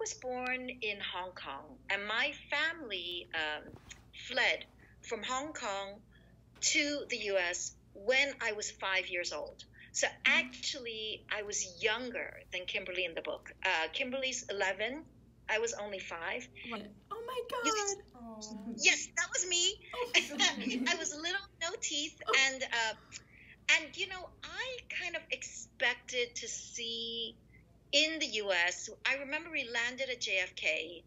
was born in Hong Kong, and my family fled from Hong Kong to the US when I was 5 years old. So actually, I was younger than Kimberly in the book. Kimberly's 11. I was only 5. Oh my God! Yes, that was me. Oh. I was little, no teeth, and I kind of expected to see in the U.S. I remember we landed at JFK,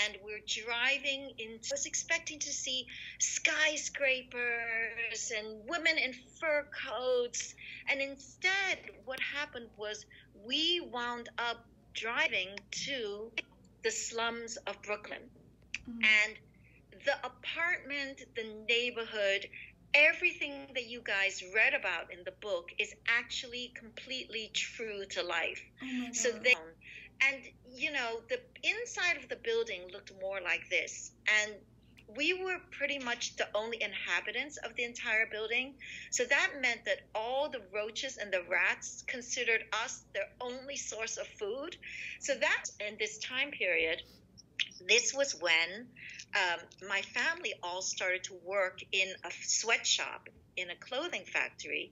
and we're driving into. I was expecting to see skyscrapers and women in fur coats, and instead, what happened was we wound up driving to the slums of Brooklyn. And the apartment, the neighborhood, everything that you guys read about in the book is actually completely true to life. So they, and the inside of the building looked more like this. And we were pretty much the only inhabitants of the entire building. So that meant that all the roaches and the rats considered us their only source of food. So that in this time period, this was when my family all started to work in a sweatshop, in a clothing factory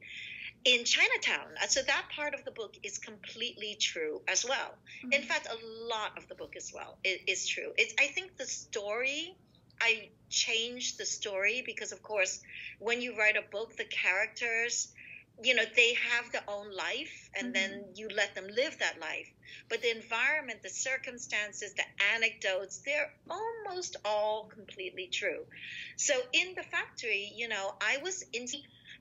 in Chinatown. So that part of the book is completely true as well. In fact, a lot of the book as well is true. I think the story, I changed the story because, of course, when you write a book, the characters, they have their own life, and then you let them live that life. But the environment, the circumstances, the anecdotes, they're almost all completely true. So in the factory, I was in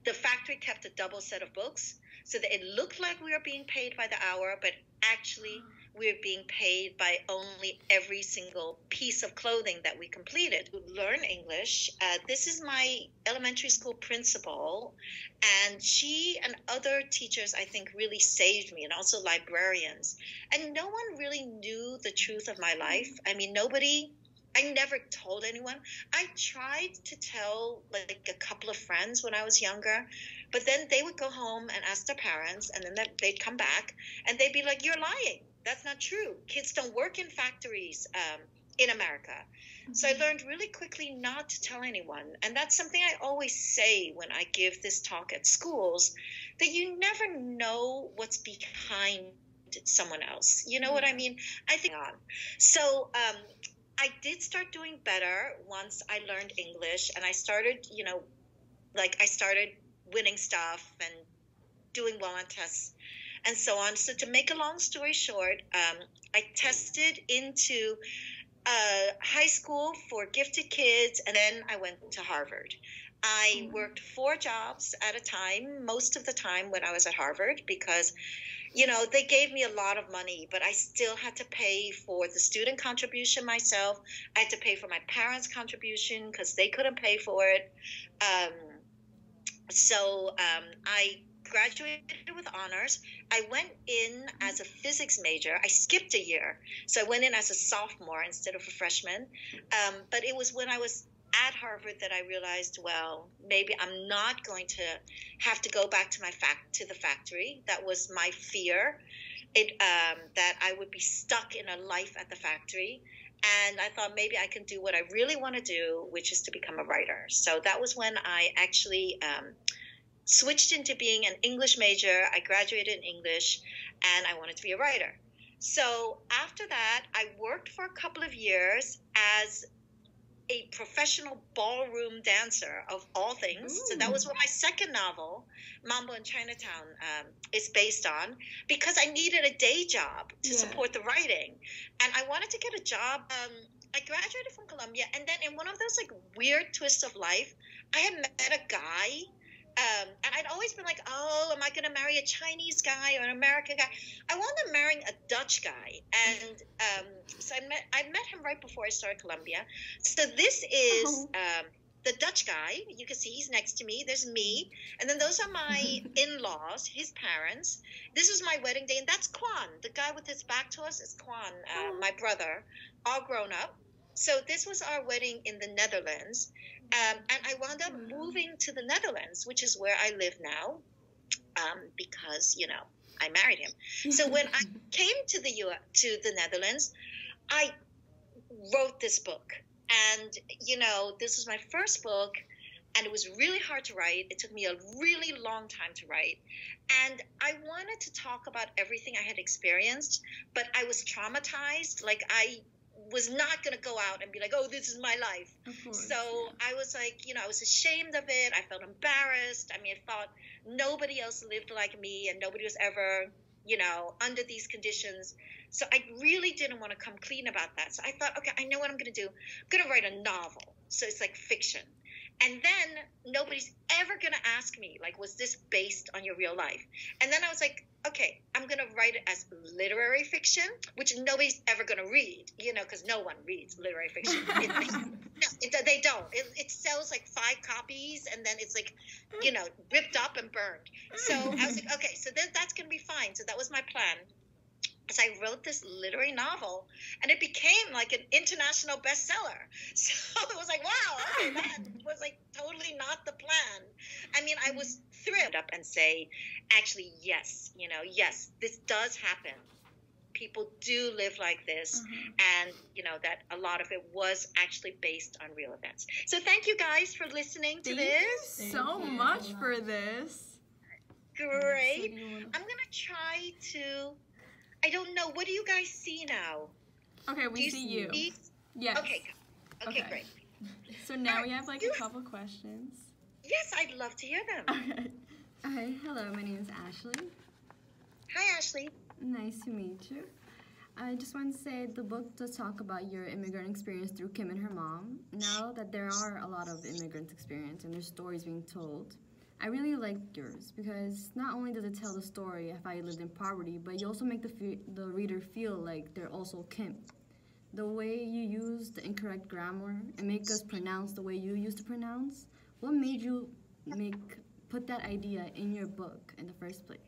the factory, kept a double set of books so that it looked like we were being paid by the hour, but actually we were being paid by only every single piece of clothing that we completed. To learn English, this is my elementary school principal, and she and other teachers, I think, really saved me, and also librarians. And no one really knew the truth of my life. I mean, I never told anyone. I tried to tell like a couple of friends when I was younger, but then they would go home and ask their parents, and then they'd come back and they'd be like, "You're lying. That's not true. Kids don't work in factories in America." So I learned really quickly not to tell anyone. And that's something I always say when I give this talk at schools, that you never know what's behind someone else. You know what I mean? I think on. So I did start doing better once I learned English, and I started, I started winning stuff and doing well on tests and so on. So to make a long story short, I tested into high school for gifted kids, and then I went to Harvard. I worked 4 jobs at a time, most of the time when I was at Harvard, because they gave me a lot of money, but I still had to pay for the student contribution myself. I had to pay for my parents' contribution because they couldn't pay for it. So I graduated with honors. I went in as a physics major. I skipped a year. So I went in as a sophomore instead of a freshman. But it was when I was at Harvard that I realized, well, maybe I'm not going to have to go back to the factory. That was my fear, that I would be stuck in a life at the factory. And I thought maybe I can do what I really want to do, which is to become a writer. So that was when I actually switched into being an English major. I graduated in English, and I wanted to be a writer. So after that, I worked for a couple of years as a professional ballroom dancer, of all things. So that was what my second novel, Mambo in Chinatown, is based on, because I needed a day job to support the writing. And I wanted to get a job. I graduated from Columbia, and then in one of those like weird twists of life, I had met a guy. And I'd always been like, oh, am I going to marry a Chinese guy or an American guy? I wound up marrying a Dutch guy. And so I met him right before I started Columbia. So this is the Dutch guy. You can see he's next to me. There's me. And then those are my in-laws, his parents. This was my wedding day. And that's Kwan. The guy with his back to us is Kwan, my brother, all grown up. So this was our wedding in the Netherlands. And I wound up moving to the Netherlands, which is where I live now, because, I married him. So when I came to the Netherlands, I wrote this book. And, this was my first book, and it was really hard to write. It took me a really long time to write. And I wanted to talk about everything I had experienced, but I was traumatized. Like, I was not going to go out and be like, oh, this is my life. Of course, So yeah. I was like, I was ashamed of it. I felt embarrassed. I mean, I thought nobody else lived like me, and nobody was ever, under these conditions. So I really didn't want to come clean about that. So I thought, okay, I know what I'm going to do. I'm going to write a novel. So it's like fiction. And then nobody's ever going to ask me, like, was this based on your real life? And then I was like, okay, I'm going to write it as literary fiction, which nobody's ever going to read, because no one reads literary fiction. They don't. It sells like 5 copies, and then it's like, ripped up and burned. So I was like, okay, so that's going to be fine. So that was my plan. So I wrote this literary novel, and it became like an international bestseller. So it was like, wow, okay, that was like totally not the plan. I mean, I was thrilled up and say, actually, yes, yes, this does happen. People do live like this, and that a lot of it was actually based on real events. So thank you guys for listening to this. Thank you so much for this. Great. I'm gonna try to. I don't know. What do you guys see now? Okay, we see you. Yes. Okay, great. So now we have like a couple questions. Yes, I'd love to hear them. Okay. Hi, hello, my name is Ashley. Hi, Ashley. Nice to meet you. I just want to say the book does talk about your immigrant experience through Kim and her mom. Now that there are a lot of immigrant experience and there's stories being told, I really liked yours because not only does it tell the story of how you lived in poverty, but you also make the reader feel like they're also Kim. The way you use the incorrect grammar and make us pronounce the way you used to pronounce, what made you put that idea in your book in the first place?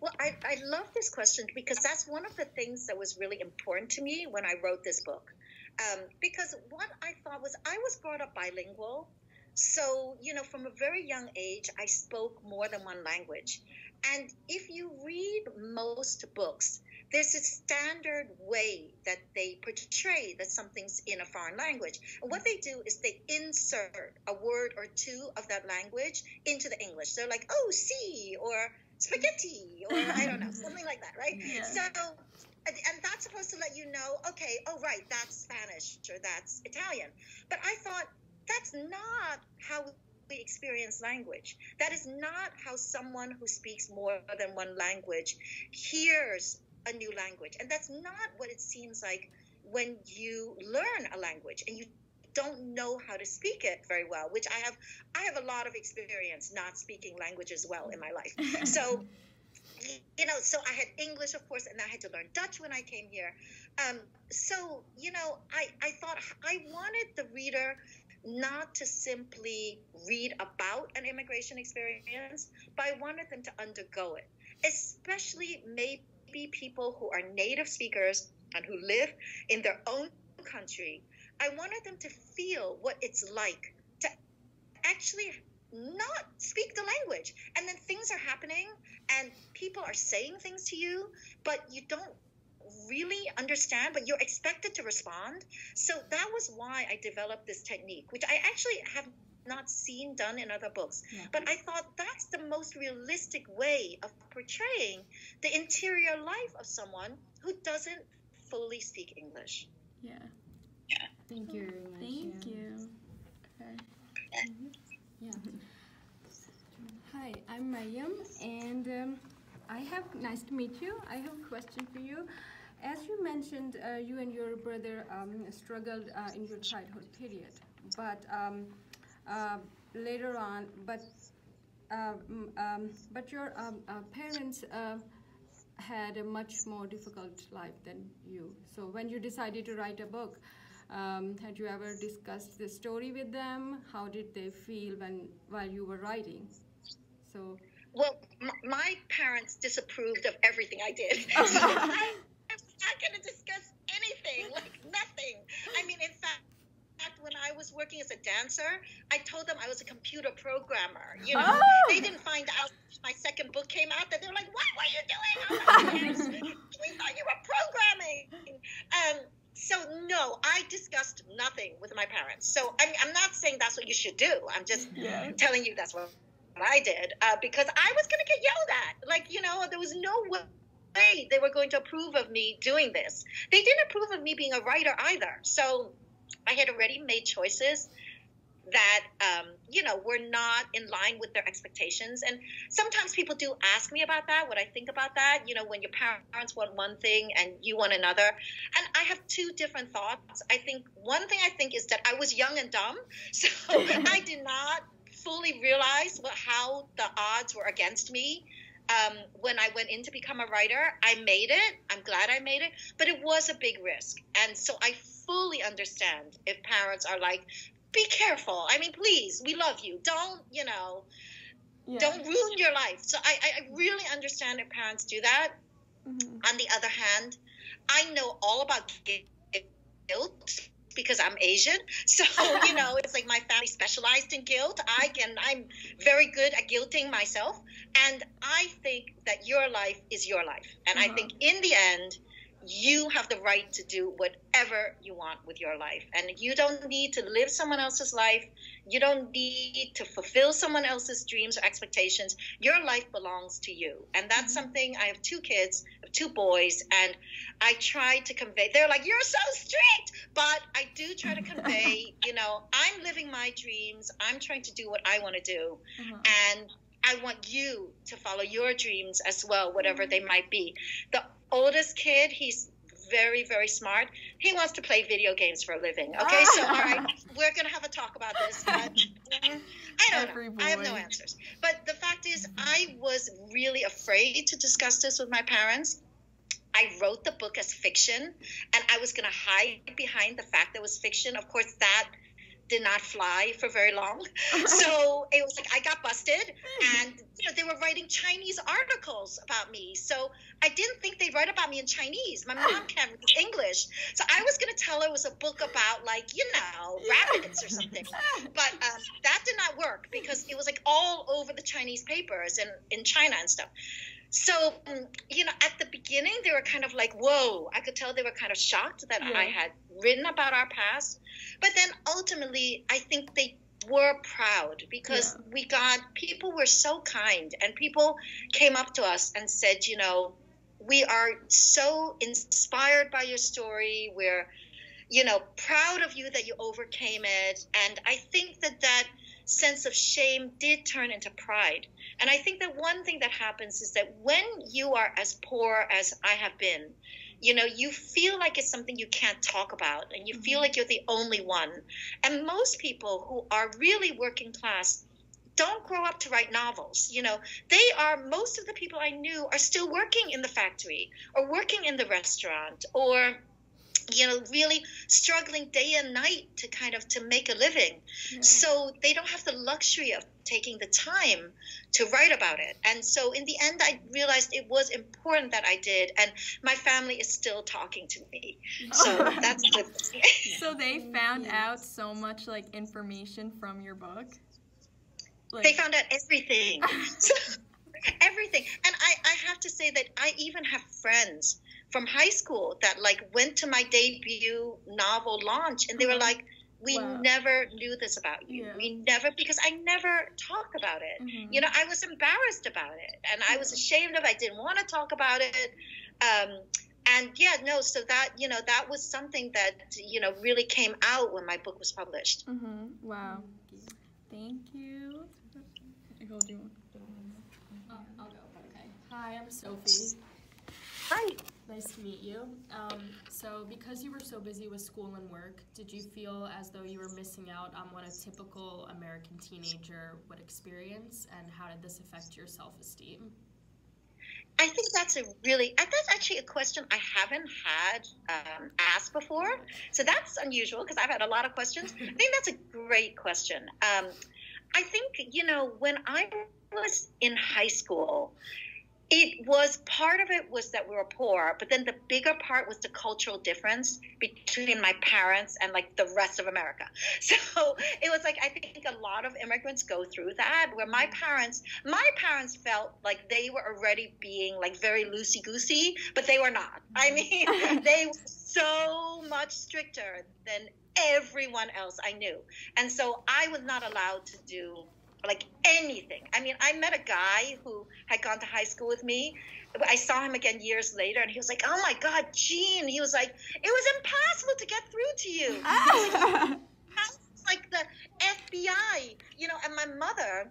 Well, I love this question because that's one of the things that was really important to me when I wrote this book. Because what I thought was I was brought up bilingual. So, from a very young age, I spoke more than one language. And if you read most books, there's a standard way that they portray that something's in a foreign language. And what they do is they insert a word or two of that language into the English. They're like, oh, see, or spaghetti, or I don't know, something like that, right? Yeah. So, and that's supposed to let you know, okay, oh, right, that's Spanish or that's Italian. But I thought, that's not how we experience language. That is not how someone who speaks more than one language hears a new language. And that's not what it seems like when you learn a language and you don't know how to speak it very well, which I have a lot of experience not speaking languages well in my life. So, so I had English, of course, and I had to learn Dutch when I came here. So, I thought I wanted the reader not to simply read about an immigration experience, but I wanted them to undergo it, especially maybe people who are native speakers and who live in their own country. I wanted them to feel what it's like to actually not speak the language. And then things are happening and people are saying things to you, but you don't really understand, but you're expected to respond. So that was why I developed this technique, which I actually have not seen done in other books. Yeah. But I thought that's the most realistic way of portraying the interior life of someone who doesn't fully speak English. Yeah. Thank you very much. Thank you. Okay. Yeah. Hi, I'm Mariam, and nice to meet you. I have a question for you. As you mentioned, you and your brother struggled in your childhood period, but later on, but your parents had a much more difficult life than you. So when you decided to write a book, had you ever discussed the story with them? How did they feel while you were writing? So. Well, my parents disapproved of everything I did. So I'm not going to discuss anything, like nothing. I mean, in fact, when I was working as a dancer, I told them I was a computer programmer. They didn't find out my second book came out that they were like, "What were you doing?" We thought you were programming. So no, I discussed nothing with my parents. So I'm not saying that's what you should do. I'm just telling you that's what I did, because I was going to get yelled at. Like, there was no way they were going to approve of me doing this. They didn't approve of me being a writer either. So I had already made choices that, were not in line with their expectations. And sometimes people do ask me about that, what I think about that, when your parents want one thing and you want another. And I have two different thoughts. One thing I think is that I was young and dumb. So I did not fully realize how the odds were against me. When I went in to become a writer, I made it. I'm glad I made it, but it was a big risk. And so I fully understand if parents are like, be careful. I mean, please, we love you. Don't ruin your life. So I really understand if parents do that. Mm-hmm. On the other hand, I know all about guilt because I'm Asian. So, it's like my family specialized in guilt. I'm very good at guilting myself. And I think that your life is your life. And I think in the end, you have the right to do whatever you want with your life. And you don't need to live someone else's life. You don't need to fulfill someone else's dreams or expectations. Your life belongs to you. And that's something, I have 2 kids, I have 2 boys, and I try to convey, they're like, you're so strict, but I do try to convey, I'm living my dreams. I'm trying to do what I want to do. And I want you to follow your dreams as well, whatever they might be. The oldest kid, he's very, very smart. He wants to play video games for a living. Okay, so all right, we're going to have a talk about this. But I don't know. I have no answers. But the fact is, I was really afraid to discuss this with my parents. I wrote the book as fiction, and I was going to hide behind the fact that it was fiction. Of course, that did not fly for very long. So it was like I got busted, and they were writing Chinese articles about me. So I didn't think they'd write about me in Chinese. My mom can't read English. So I was going to tell her it was a book about rabbits or something. But that did not work because it was like all over the Chinese papers and in China and stuff. So, at the beginning, they were kind of like, whoa. I could tell they were kind of shocked that I had written about our past. But then ultimately, I think they were proud because people were so kind, and people came up to us and said, we are so inspired by your story. We're, proud of you that you overcame it. And I think that sense of shame did turn into pride. And I think that one thing that happens is that when you are as poor as I have been, you feel like it's something you can't talk about, and you feel like you're the only one. And most people who are really working class don't grow up to write novels. Most of the people I knew are still working in the factory or working in the restaurant or really struggling day and night to make a living. Yeah. So they don't have the luxury of taking the time to write about it. And so in the end, I realized it was important that I did. And my family is still talking to me. So that's good. So they found out so much information from your book? They found out everything. Everything. And I have to say that I even have friends from high school that went to my debut novel launch, and they were like, we never knew this about you. We never, because I never talked about it. I was embarrassed about it, and I was ashamed of it. I didn't want to talk about it. So that, that was something that, really came out when my book was published. Wow. Thank you. I'll go. Okay. Hi, I'm Sophie. Hi. Nice to meet you. So because you were so busy with school and work, did you feel as though you were missing out on what a typical American teenager would experience, and how did this affect your self-esteem? I think that's actually a question I haven't had asked before. So that's unusual because I've had a lot of questions. I think that's a great question. I think, when I was in high school, part of it was that we were poor, but then the bigger part was the cultural difference between my parents and the rest of America. So it was I think a lot of immigrants go through that, where my parents felt like they were already being very loosey-goosey, but they were not. I mean, they were so much much stricter than everyone else I knew. And so I was not allowed to do like anything. I mean, I met a guy who had gone to high school with me. I saw him again years later, and he was like, "Oh my God, Jean!" He was like, "It was impossible to get through to you." He was like the FBI, And my mother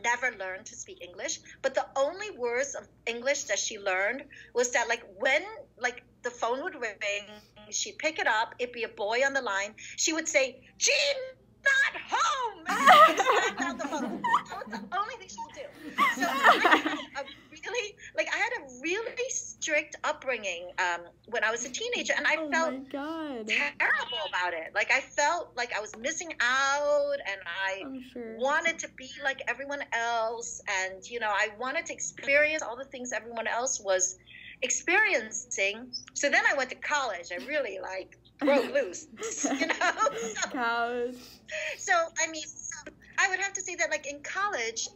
never learned to speak English, but the only words of English that she learned was that, like, when like the phone would ring, she'd pick it up, it'd be a boy on the line, she would say, "Jean, not home," and then she'd slam down the phone. That was the only thing she would do. So I had a really strict upbringing when I was a teenager, and I felt terrible about it. Like, I felt like I was missing out, and I wanted to be like everyone else, and I wanted to experience all the things everyone else was experiencing. So then I went to college. I really broke loose, So I mean, I would have to say that, like, in college,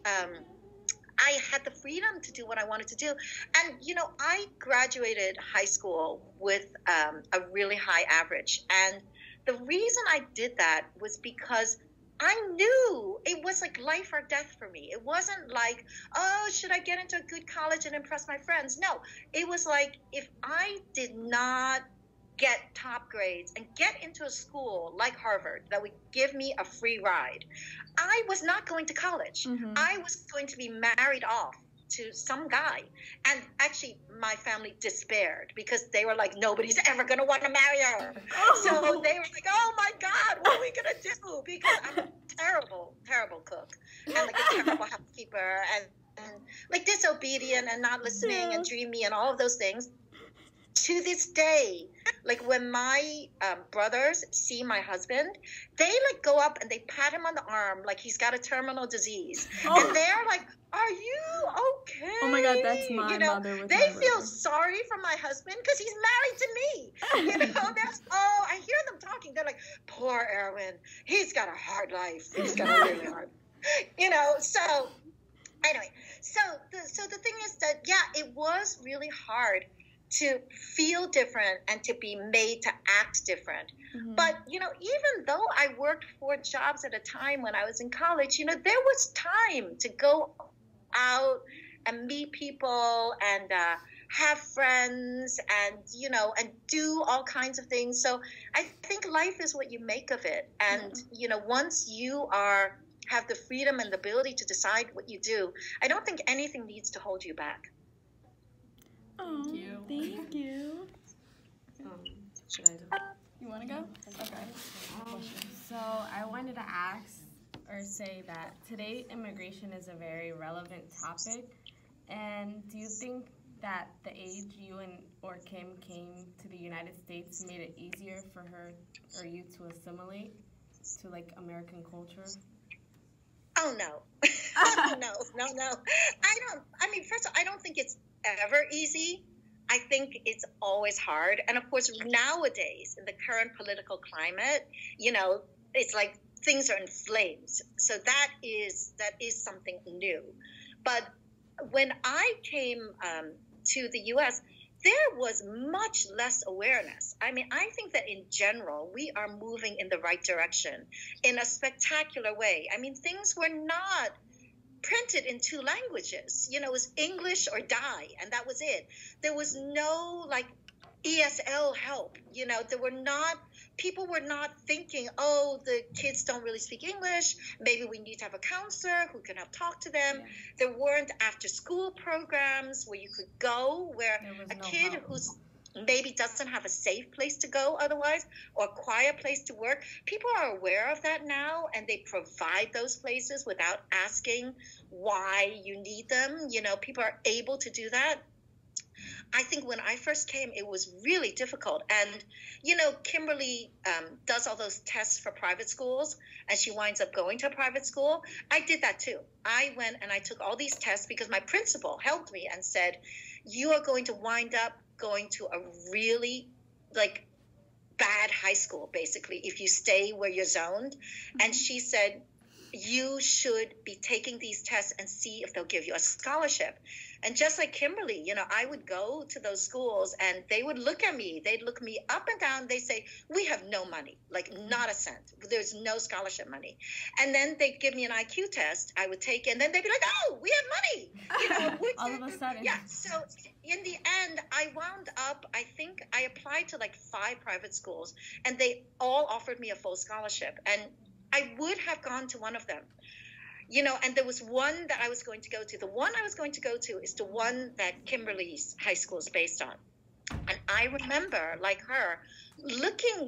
I had the freedom to do what I wanted to do. And, I graduated high school with a really high average. And the reason I did that was because I knew it was like life or death for me. It wasn't like, oh, should I get into a good college and impress my friends? No, it was like, if I did not get top grades and get into a school like Harvard that would give me a free ride, I was not going to college. I was going to be married off to some guy. And actually, my family despaired because they were like, nobody's ever going to want to marry her. So they were like, oh my God, what are we going to do? Because I'm a terrible, terrible cook and like a terrible housekeeper and like disobedient and not listening and dreamy and all of those things. To this day, like, when my brothers see my husband, they like go up and they pat him on the arm like he's got a terminal disease, and they're like, "Are you okay?" Oh my God, that's my mother with they feel sorry for my husband because he's married to me. I hear them talking. They're like, "Poor Erwin, he's got a hard life. He's got a really hard." So anyway, so the thing is that it was really hard to feel different and to be made to act different. But, even though I worked 4 jobs at a time when I was in college, there was time to go out and meet people and have friends and, and do all kinds of things. So I think life is what you make of it. And, once you have the freedom and the ability to decide what you do, I don't think anything needs to hold you back. Thank you. Thank you. You want to go? Okay. So I wanted to ask or say that today immigration is a very relevant topic. And do you think that the age you or Kim came to the United States made it easier for her or you to assimilate to like American culture? Oh no. No. First of all, I don't think it's ever easy. I think it's always hard. And of course, nowadays, in the current political climate, it's like things are in flames. So that is something new. But when I came to the U.S., there was much less awareness. I mean, I think that in general, we are moving in the right direction in a spectacular way. I mean, things were not printed in 2 languages. It was English or die, and that was it. There was no like ESL help. People were not thinking, oh, the kids don't really speak English. Maybe we need to have a counselor who can help talk to them. Yeah. There weren't after school programs where you could go where a kid who's maybe doesn't have a safe place to go otherwise or a quiet place to work. People are aware of that now, and they provide those places without asking why you need them. People are able to do that. I think when I first came, it was really difficult. And, Kimberly does all those tests for private schools, and she winds up going to a private school. I did that too. I went and I took all these tests because my principal helped me and said, you are going to wind up going to a really bad high school, basically, if you stay where you're zoned. And she said, you should be taking these tests and see if they'll give you a scholarship. And just like Kimberly, I would go to those schools and they would look at me. They'd look me up and down. They say, we have no money, like not a cent. There's no scholarship money. And then they'd give me an IQ test. I would take it, and then they'd be like, oh, we have money. All of a sudden. Yeah. So in the end, I wound up, I think I applied to like 5 private schools, and they all offered me a full scholarship. And I would have gone to one of them. And there was one that I was going to go to. The one I was going to go to is the one that Kimberly's high school is based on. And I remember, like her,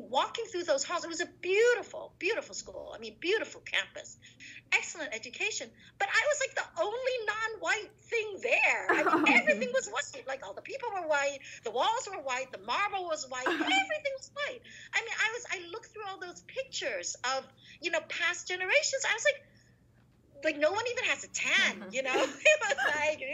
walking through those halls. It was a beautiful, beautiful school. I mean, beautiful campus, excellent education. But I was like the only non-white thing there. I mean, everything was white. Like all the people were white, the walls were white, the marble was white, everything was white. I mean, I looked through all those pictures of, past generations. I was like no one even has a tan, It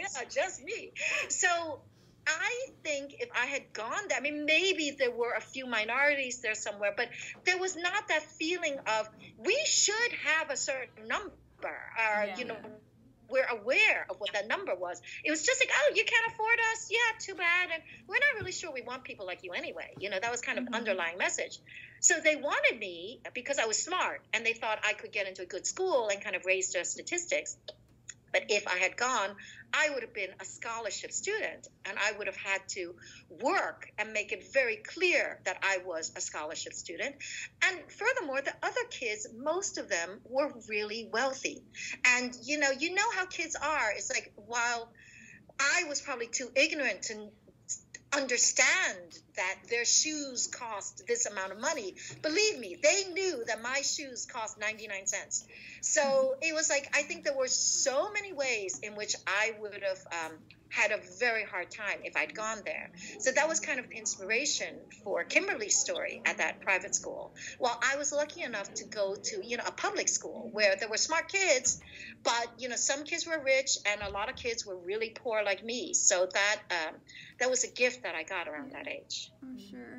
was like, just me. So I think if I had gone there, I mean, maybe there were a few minorities there somewhere, but there was not that feeling of we should have a certain number, or, we're aware of what that number was. It was just like, oh, you can't afford us? Yeah, too bad. And we're not really sure we want people like you anyway. That was kind of underlying message. So they wanted me because I was smart, and they thought I could get into a good school and kind of raise their statistics. But if I had gone, I would have been a scholarship student, and I would have had to work and make it very clear that I was a scholarship student. And furthermore, the other kids, most of them were really wealthy. And, you know how kids are. It's like, while I was probably too ignorant to understand that their shoes cost this amount of money, believe me, they knew that my shoes cost 99 cents. So it was like, I think there were so many ways in which I would have had a very hard time if I'd gone there. So that was kind of the inspiration for Kimberly's story at that private school. Well, I was lucky enough to go to, a public school where there were smart kids, but, some kids were rich and a lot of kids were really poor like me. So that was a gift that I got around that age. Oh, sure.